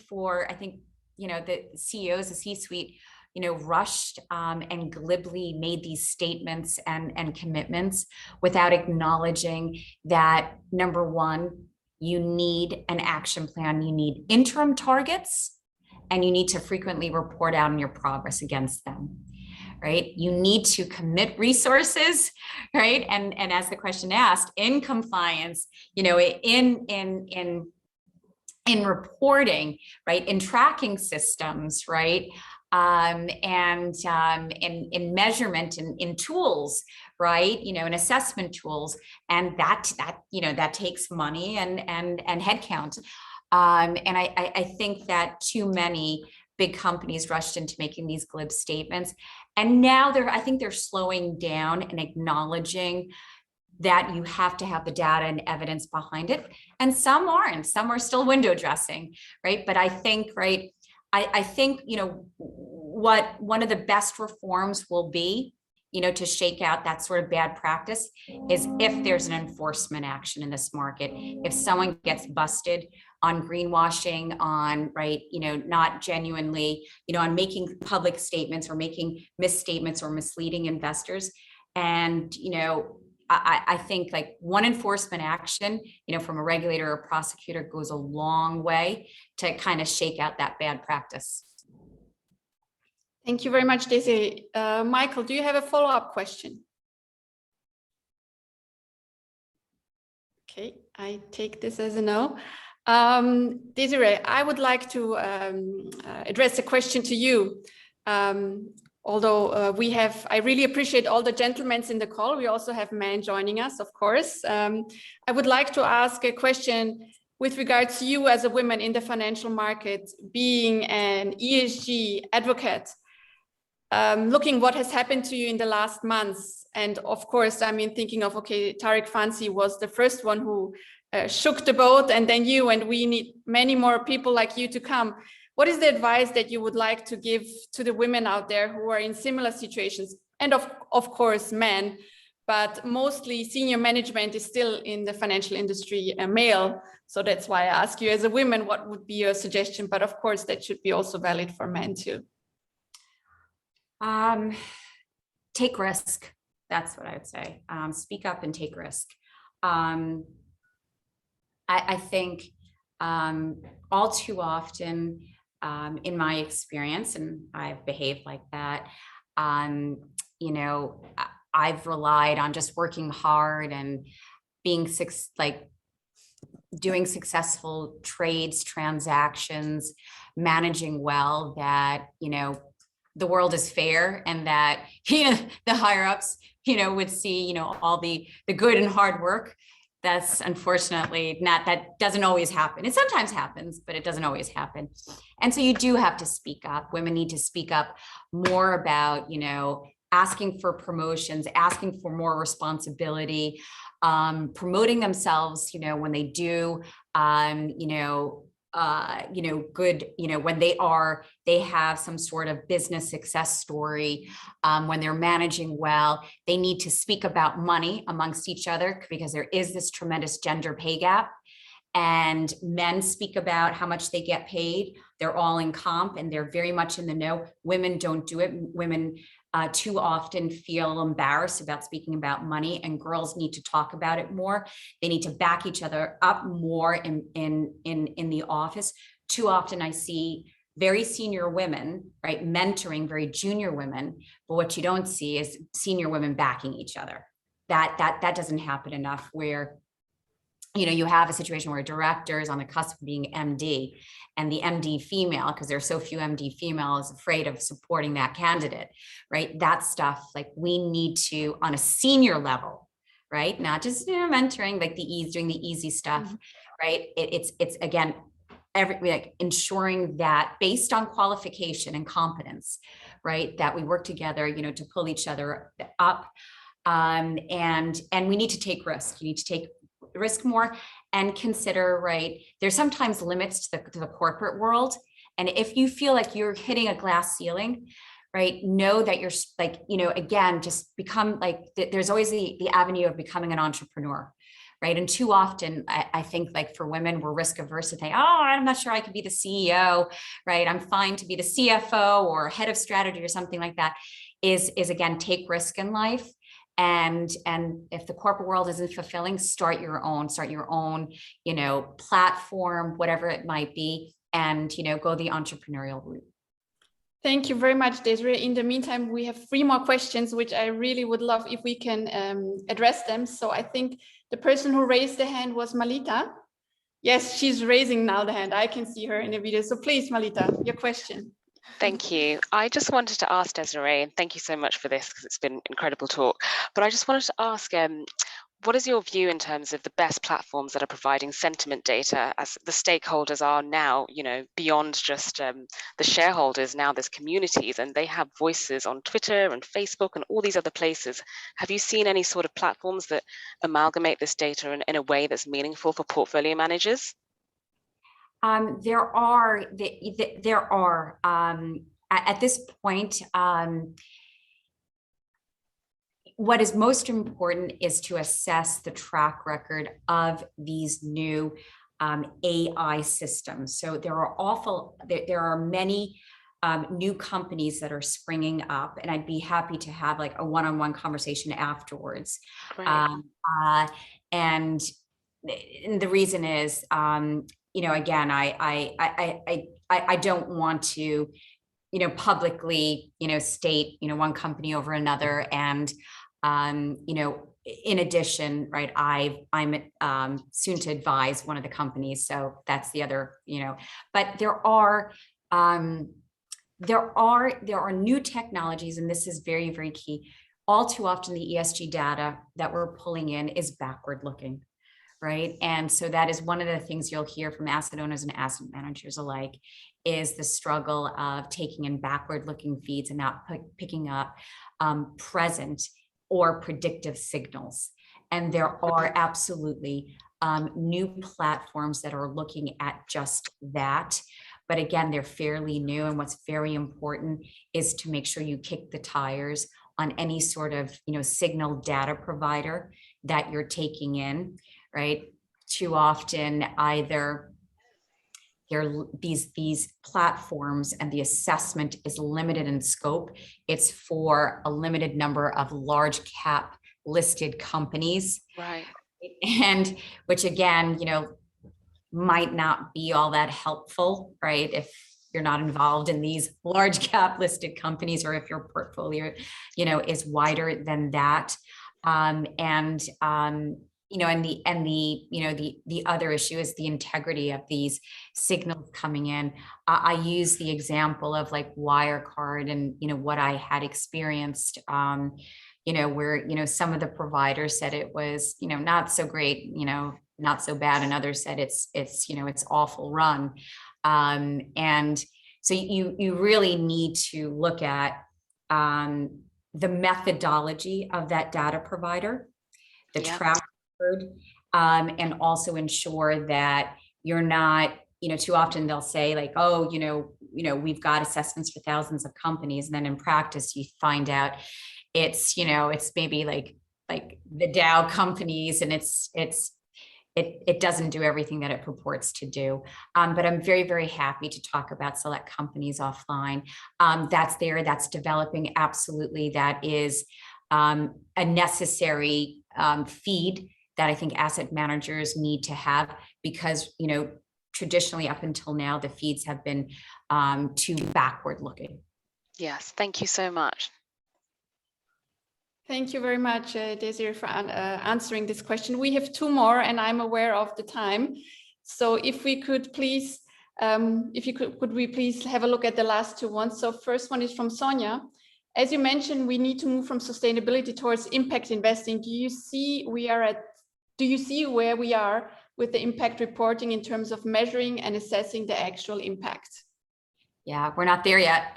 the CEOs, the C-suite, rushed and glibly made these statements and commitments without acknowledging that, number one, you need an action plan, you need interim targets, and you need to frequently report out on your progress against them, right? You need to commit resources, right? And as the question asked, in compliance, in reporting, right, in tracking systems, right, and in measurement and in tools, right, in assessment tools, and that takes money and headcount. And I think that too many big companies rushed into making these glib statements, and now I think they're slowing down and acknowledging that you have to have the data and evidence behind it. And some aren't, some are still window dressing, right? But I think, right, I think, what one of the best reforms will be, to shake out that sort of bad practice, is if there's an enforcement action in this market. If someone gets busted on greenwashing, on, right, not genuinely, on making public statements or making misstatements or misleading investors. And, I think one enforcement action, from a regulator or prosecutor goes a long way to kind of shake out that bad practice. Thank you very much, Desiree. Michael, do you have a follow-up question? Okay, I take this as a no. Desiree, I would like to address a question to you. Although I really appreciate all the gentlemen in the call. We also have men joining us, of course. I would like to ask a question with regards to you as a woman in the financial market, being an ESG advocate, looking what has happened to you in the last months. And of course, thinking of, okay, Tariq Fancy was the first one who shook the boat, and then you, and we need many more people like you to come. What is the advice that you would like to give to the women out there who are in similar situations? And of course, men, but mostly senior management is still in the financial industry male. So that's why I ask you as a woman, what would be your suggestion? But of course, that should be also valid for men too. Take risk. That's what I would say. Speak up and take risk. I think all too often, in my experience, and I've behaved like that, I've relied on just working hard and being doing successful trades, transactions, managing well, that, the world is fair, and that, the higher ups, would see, all the good and hard work. That's unfortunately that doesn't always happen. It sometimes happens, but it doesn't always happen. And so you do have to speak up. Women need to speak up more about, asking for promotions, asking for more responsibility, promoting themselves, when they do, good, when they have some sort of business success story, when they're managing well, they need to speak about money amongst each other, because there is this tremendous gender pay gap. And men speak about how much they get paid. They're all in comp and they're very much in the know. Women don't do it. Women too often feel embarrassed about speaking about money, and girls need to talk about it more. They need to back each other up more in the office. Too often I see very senior women, right, mentoring very junior women, but what you don't see is senior women backing each other, that doesn't happen enough, where you have a situation where a director is on the cusp of being MD, and the MD female, because there's so few MD female, is afraid of supporting that candidate, right? That stuff, like, we need to, on a senior level, right? Not just mentoring, like doing the easy stuff, right? It's again, like ensuring that based on qualification and competence, right, that we work together, to pull each other up. And we need to take risk. You need to take risk more and consider, right, there's sometimes limits to the corporate world. And if you feel like you're hitting a glass ceiling, right, know that you're like, again, just become like, there's always the avenue of becoming an entrepreneur, right? And too often, I think, like, for women, we're risk averse and think, oh, I'm not sure I could be the CEO, right? I'm fine to be the CFO or head of strategy or something like that. Is again, take risk in life. And if the corporate world isn't fulfilling, start your own, platform, whatever it might be, and, go the entrepreneurial route. Thank you very much, Desiree. In the meantime, we have 3 more questions, which I really would love if we can address them. So I think the person who raised the hand was Malita. Yes, she's raising now the hand. I can see her in the video. So please, Malita, your question. Thank you. I just wanted to ask Desiree, and thank you so much for this, because it's been incredible talk, but I just wanted to ask, what is your view in terms of the best platforms that are providing sentiment data, as the stakeholders are now, beyond just the shareholders? Now there's communities, and they have voices on Twitter and Facebook and all these other places. Have you seen any sort of platforms that amalgamate this data in a way that's meaningful for portfolio managers? There are at this point. What is most important is to assess the track record of these new AI systems. So there are many new companies that are springing up, and I'd be happy to have like a one-on-one conversation afterwards. And the reason is, again, I don't want to, publicly, state, one company over another. And, in addition, right, I'm soon to advise one of the companies. So that's the other, but there are new technologies, and this is very, very key. All too often, the ESG data that we're pulling in is backward looking. Right. And so that is one of the things you'll hear from asset owners and asset managers alike, is the struggle of taking in backward looking feeds and not picking up present or predictive signals. And there are absolutely new platforms that are looking at just that. But again, they're fairly new. And what's very important is to make sure you kick the tires on any sort of, signal data provider that you're taking in. Right. Too often, either these platforms and the assessment is limited in scope. It's for a limited number of large cap listed companies. Right. And which again, might not be all that helpful, right? If you're not involved in these large cap listed companies, or if your portfolio, is wider than that. The other issue is the integrity of these signals coming in. I use the example of like Wirecard and, what I had experienced, where, some of the providers said it was, not so great, not so bad. And others said it's awful run. And so you really need to look at the methodology of that data provider, the track record, and also ensure that you're not, too often they'll say like, oh, we've got assessments for thousands of companies. And then in practice, you find out it's maybe like the Dow companies, and it doesn't do everything that it purports to do. But I'm very, very happy to talk about select companies offline. That's developing. Absolutely. That is a necessary feed that I think asset managers need to have, because, traditionally up until now, the feeds have been too backward looking. Yes. Thank you so much. Thank you very much, Desiree, for answering this question. We have two more, and I'm aware of the time. So if we could please, could we please have a look at the last two ones? So first one is from Sonia. As you mentioned, we need to move from sustainability towards impact investing. Do you see where we are with the impact reporting in terms of measuring and assessing the actual impact? Yeah, we're not there yet.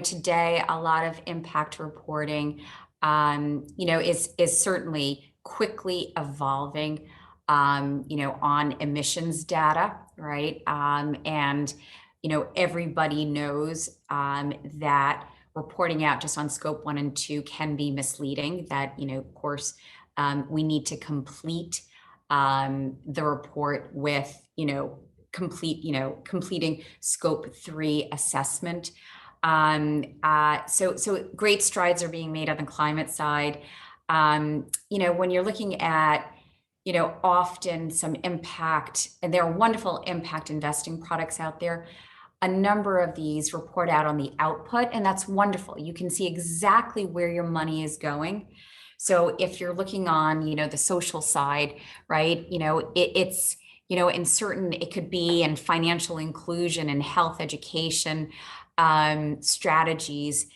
Today, a lot of impact reporting, is certainly quickly evolving, on emissions data, right? Everybody knows that reporting out just on scope 1 and 2 can be misleading. That, of course, we need to complete the report with, completing scope 3 assessment. So great strides are being made on the climate side. When you're looking at, often some impact, and there are wonderful impact investing products out there. A number of these report out on the output, and that's wonderful. You can see exactly where your money is going. So if you're looking on, the social side, right, it's it could be in financial inclusion and health education strategies,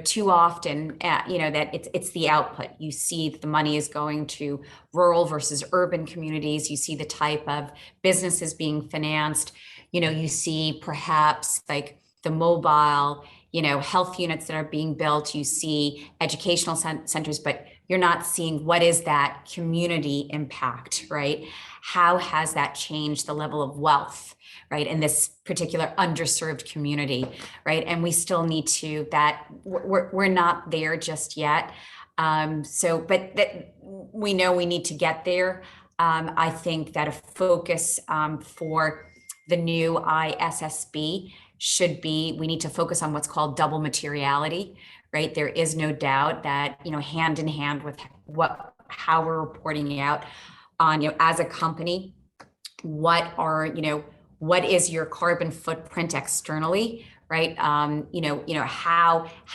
too often, that it's the output. You see that the money is going to rural versus urban communities. You see the type of businesses being financed. You see perhaps like the mobile, health units that are being built. You see educational centers, but you're not seeing what is that community impact, right? How has that changed the level of wealth, right, in this particular underserved community, right? And we still need to, we're not there just yet. But that we know we need to get there. I think that a focus for the new ISSB should be, we need to focus on what's called double materiality, right? There is no doubt that, hand in hand with how we're reporting out on, as a company, what is your carbon footprint externally, right? How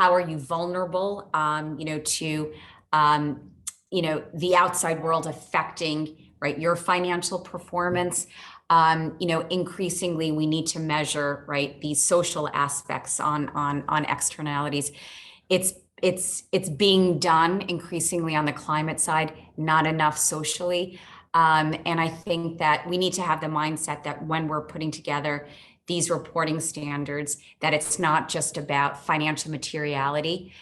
are you vulnerable, to, the outside world affecting, right, your financial performance? Increasingly we need to measure, right, these social aspects on externalities. It's being done increasingly on the climate side, not enough socially. And I think that we need to have the mindset that when we're putting together these reporting standards, that it's not just about financial materiality,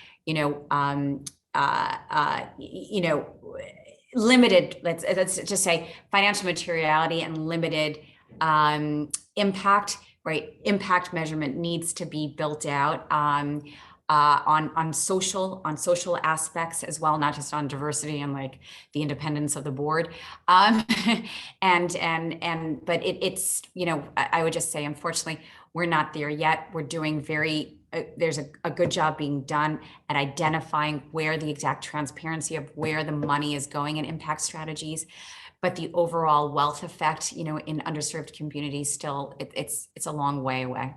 limited, let's just say financial materiality and limited impact, right? Impact measurement needs to be built out on social aspects as well, not just on diversity and like the independence of the board. But it's, I would just say, unfortunately, we're not there yet. We're doing there's a good job being done at identifying where the exact transparency of where the money is going in impact strategies. But the overall wealth effect, in underserved communities, still, it's a long way away.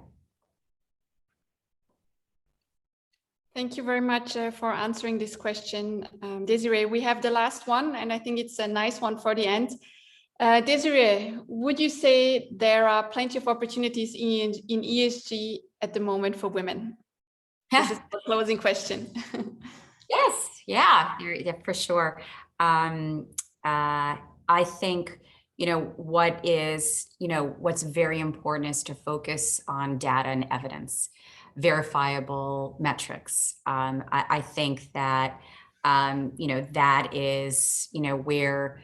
Thank you very much for answering this question, Desiree. We have the last one, and I think it's a nice one for the end. Desiree, would you say there are plenty of opportunities in ESG at the moment for women? This is the closing question. Yes, yeah, for sure. I think, what's very important is to focus on data and evidence, verifiable metrics. I think that, that is, where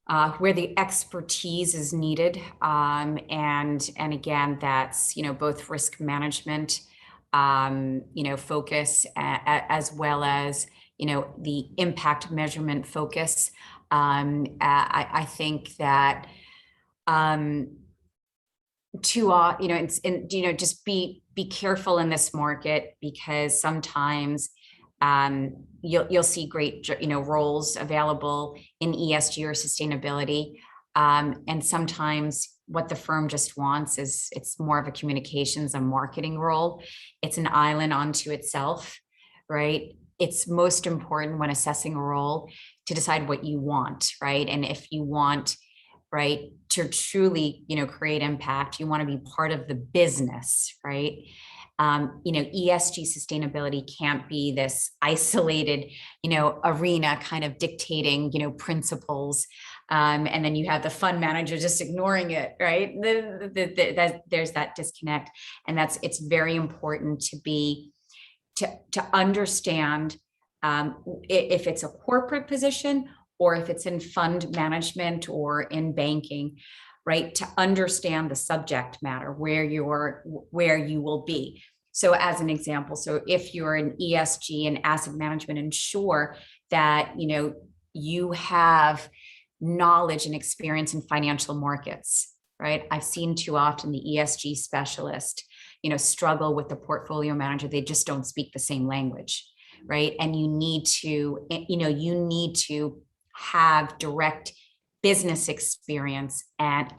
the expertise is needed. And again, that's, both risk management, focus, as well as, the impact measurement focus. I think that, just be careful in this market, because sometimes you'll see great, roles available in ESG or sustainability. And sometimes what the firm just wants is, it's more of a communications and marketing role. It's an island unto itself, right? it's most important when assessing a role to decide what you want, right? And if you want, right, to truly, create impact, you want to be part of the business, right? ESG sustainability can't be this isolated, arena kind of dictating, principles. And then you have the fund manager just ignoring it, right? There's that disconnect. And it's very important to understand if it's a corporate position or if it's in fund management or in banking, right? To understand the subject matter, where you will be. So as an example, so if you're in ESG and asset management, ensure that, you have knowledge and experience in financial markets, right? I've seen too often the ESG specialist, struggle with the portfolio manager. They just don't speak the same language, right? And you need to have direct business experience and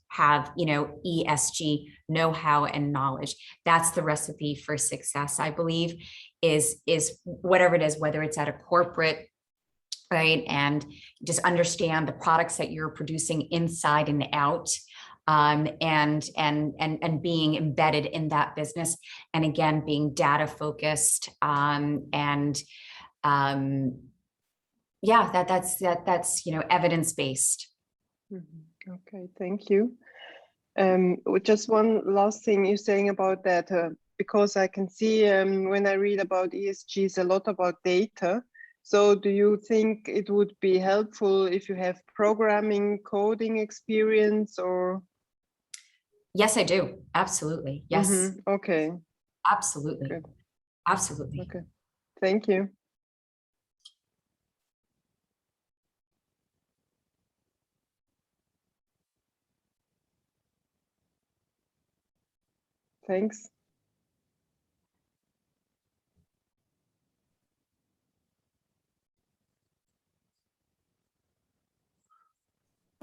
have, ESG know-how and knowledge. That's the recipe for success, I believe, is whatever it is, whether it's at a corporate, right? And just understand the products that you're producing inside and out, and being embedded in that business. And again, being data focused, that's evidence-based. Okay, thank you. Just one last thing you're saying about that, because I can see when I read about ESG, it's a lot about data. So do you think it would be helpful if you have programming, coding experience, or? Yes, I do. Absolutely. Yes. Okay. Absolutely. Good. Absolutely. Okay. Thank you. Thanks.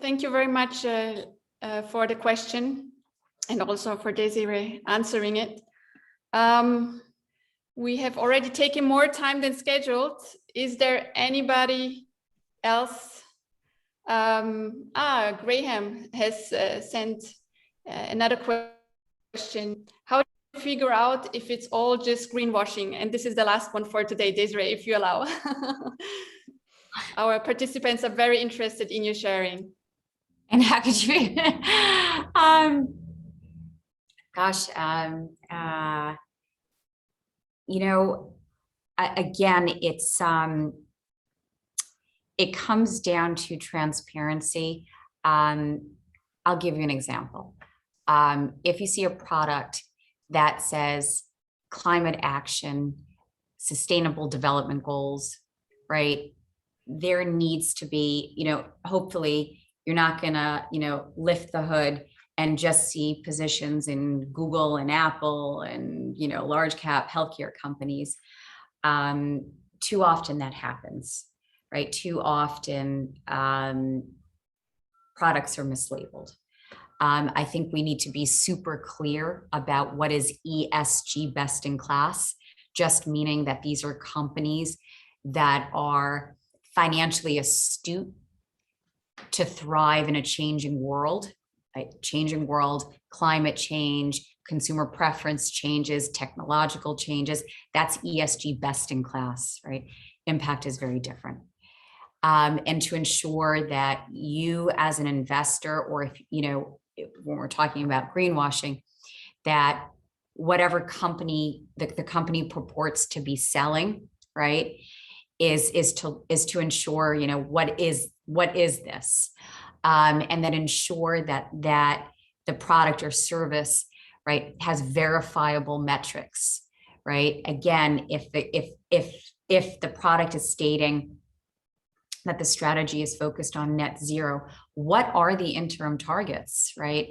Thank you very much for the question, and also for Desiree answering it. We have already taken more time than scheduled. Is there anybody else? Graham has sent another question. How do you figure out if it's all just greenwashing? And this is the last one for today, Desiree, if you allow. Our participants are very interested in your sharing. And how could you? Again, it comes down to transparency. I'll give you an example. If you see a product that says climate action, sustainable development goals, right? There needs to be, hopefully you're not gonna, lift the hood and just see positions in Google and Apple and, large cap healthcare companies. Too often that happens, right? Too often products are mislabeled. I think we need to be super clear about what is ESG best in class, just meaning that these are companies that are financially astute to thrive in a changing world, right? Changing world, climate change, consumer preference changes, technological changes. That's ESG best in class, right? Impact is very different. And to ensure that you as an investor, or if, when we're talking about greenwashing, that whatever company the company purports to be selling, right, is to ensure, what is this, and then ensure that the product or service, right, has verifiable metrics, right? Again, if the product is stating that the strategy is focused on net zero, what are the interim targets, right?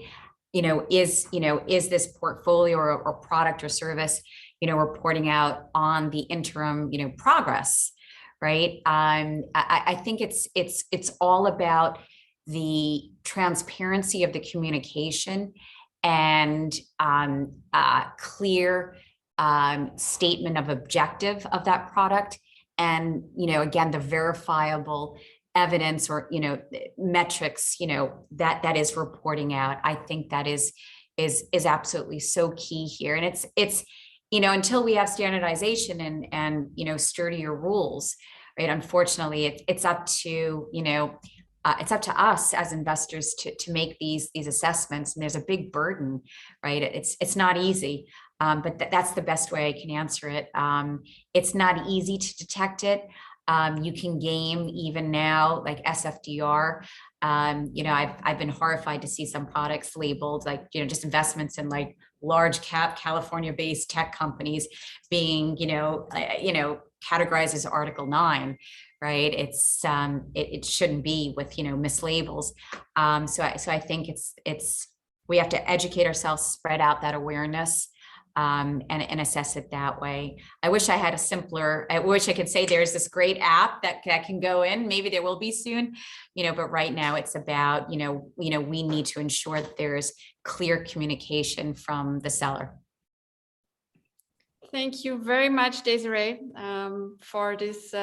Is this portfolio or product or service, reporting out on the interim, progress, right? I think it's all about the transparency of the communication and clear statement of objective of that product, and again, the verifiable evidence or metrics that is reporting out. I think that is absolutely so key here. And it's until we have standardization and sturdier rules, right? Unfortunately, it's up to it's up to us as investors to make these assessments, and there's a big burden, right? It's not easy, but that's the best way I can answer it. It's not easy to detect it. You can game even now, like SFDR. I've been horrified to see some products labeled like just investments in like large cap California-based tech companies being categorized as Article 9. Right, it shouldn't be with mislabels. So I think it's we have to educate ourselves, spread out that awareness, and assess it that way. I wish I had a simpler. I wish I could say there's this great app that can go in. Maybe there will be soon, but right now it's about we need to ensure that there's clear communication from the seller. Thank you very much, Desiree, for this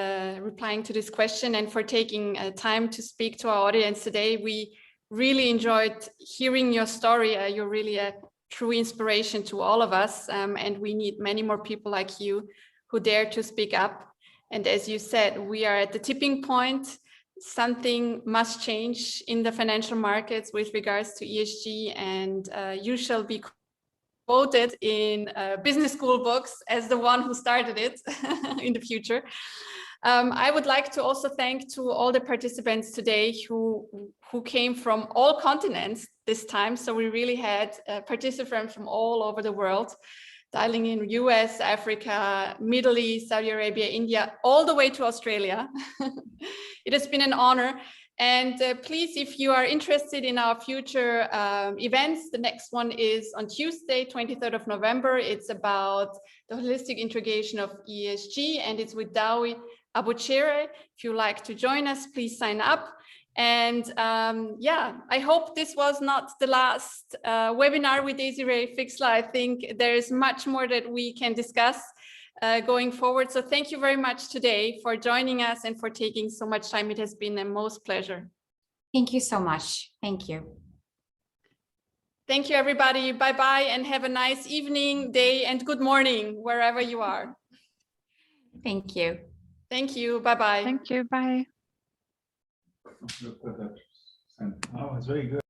replying to this question and for taking time to speak to our audience today. We really enjoyed hearing your story. You're really a true inspiration to all of us, and we need many more people like you who dare to speak up. And as you said, we are at the tipping point. Something must change in the financial markets with regards to ESG, and you shall be quoted in business school books as the one who started it in the future. I would like to also thank to all the participants today who came from all continents this time. So we really had participants from all over the world, dialing in US, Africa, Middle East, Saudi Arabia, India, all the way to Australia. It has been an honor. And please, if you are interested in our future events, the next one is on Tuesday, 23rd of November. It's about the holistic integration of ESG, and it's with Dawi Abuchere. If you like to join us, please sign up. And I hope this was not the last webinar with Desiree Fixler. I think there's much more that we can discuss going forward. So thank you very much today for joining us and for taking so much time. It has been a most pleasure. Thank you so much. Thank you. Thank you, everybody. Bye-bye, and have a nice evening, day, and good morning, wherever you are. Thank you. Thank you. Bye-bye. Thank you. Bye. Oh, it's very good.